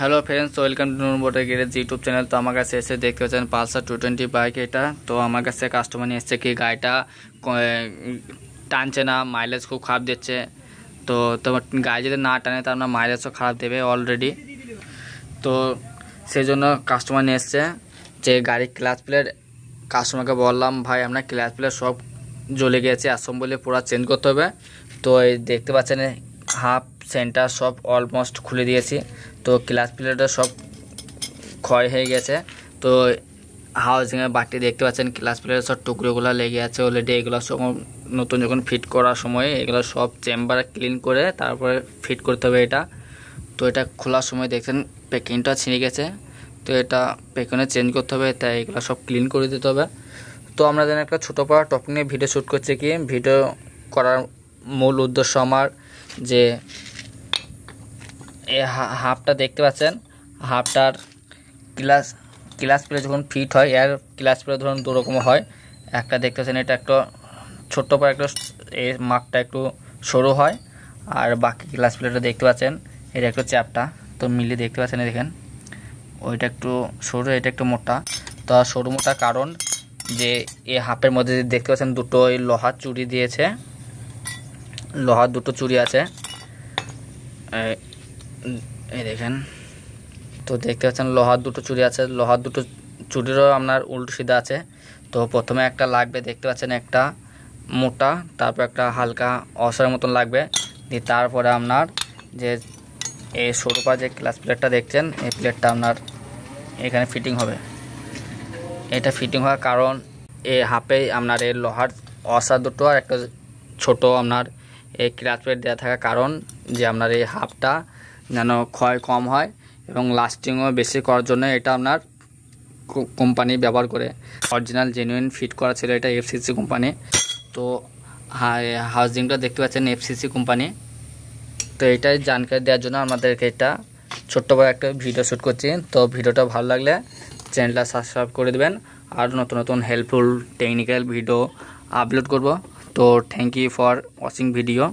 Hello friends, welcome to নুন motor garage YouTube channel. তো আমার কাছে এসে দেখতে পাচ্ছেন পালসার 220 বাইক। এটা তো আমার কাছে কাস্টমার নিয়ে এসছে কি গাড়িটা টানছে না, মাইলেজ খুব খারাপ দিচ্ছে। তো তোমার গাড়ি যদি না টানে তার মাইলেজও খারাপ দেবে অলরেডি। তো সেই জন্য কাস্টমার নিয়ে এসছে যে গাড়ির ক্লাচ প্লেট। কাস্টমারকে বললাম ভাই আপনার ক্লাচ প্লেট সব জ্বলে গেছে, অ্যাসেম্বলি পুরো চেঞ্জ করতে হবে। তো এই দেখতে পাচ্ছেন হাফ সেন্টার সব অলমোস্ট খুলে দিয়েছি। তো ক্লাচ প্লেটটা সব ক্ষয় হয়ে গেছে। তো হাউজিংয়ের বাকি দেখতে পাচ্ছেন ক্লাচ প্লেটের সব টুকরোগুলো লেগে আছে অলরেডি। এগুলো সব নতুন যখন ফিট করার সময় এগুলো সব চেম্বার ক্লিন করে তারপরে ফিট করতে হবে এটা। তো এটা খোলার সময় দেখছেন প্যাকিংটা ছিঁড়ে গেছে, তো এটা প্যাকিংটা চেঞ্জ করতে হবে, তাই এগুলো সব ক্লিন করে দিতে হবে। তো আমরা যেন একটা ছোটো পাড়া টপিক নিয়ে ভিডিও শ্যুট করছি কি ভিডিও করার মূল উদ্দেশ্য আমার যে এই হাফটা দেখতে পাচ্ছেন, হাফটার ক্লাচ প্লেট যখন ফিট হয় এর ক্লাচ প্লেট ধরুন দুরকম হয়। একটা দেখতে পাচ্ছেন এটা একটা ছোট্ট পর একটা এর মাপটা একটু সরু হয়, আর বাকি ক্লাচ প্লেটটা দেখতে পাচ্ছেন এটা একটু চ্যাপটা। তো মিলিয়ে দেখতে পাচ্ছেন দেখেন ওইটা একটু সরু, এটা একটু মোটা। তো সরু মোটা কারণ যে এই হাফের মধ্যে দেখতে পাচ্ছেন দুটো এই লোহার চুড়ি দিয়েছে, লোহার দুটো চুড়ি আছে এই দেখেন। তো দেখতে পাচ্ছেন লোহার দুটো চুড়ি আছে, লোহার দুটো চুড়িরও আপনার উল্টো সিধা আছে। তো প্রথমে একটা লাগবে দেখতে পাচ্ছেন একটা মোটা, তারপর একটা হালকা অসরের মতন লাগবে, দিয়ে তারপরে আপনার যে এই সরুপা যে ক্লাচ প্লেটটা দেখছেন এই প্লেটটা আপনার এখানে ফিটিং হবে। এটা ফিটিং হওয়ার কারণ এই হাফে আপনার এই লোহার অসা দুটো আর একটা ছোট আপনার এই ক্লাচ প্লেট দেওয়া থাকার কারণ যে আপনার এই হাফটা যেন ক্ষয় কম হয় এবং লাস্টিংও বেশি করার জন্য এটা আপনার কোম্পানি ব্যবহার করে। অরিজিনাল জেনুইন ফিট করা ছিল এটা এফসিসি কোম্পানি। তো হাউজিংটা দেখতে পাচ্ছেন এফসিসি কোম্পানি। তো এটাই জানকারি দেওয়ার জন্য আমাদেরকে এটা ছোট্ট বড় একটা ভিডিও শ্যুট করছি। তো ভিডিওটা ভালো লাগলে চ্যানেলটা সাবস্ক্রাইব করে দেবেন, আর নতুন নতুন হেল্পফুল টেকনিক্যাল ভিডিও আপলোড করব। তো thank you for watching video.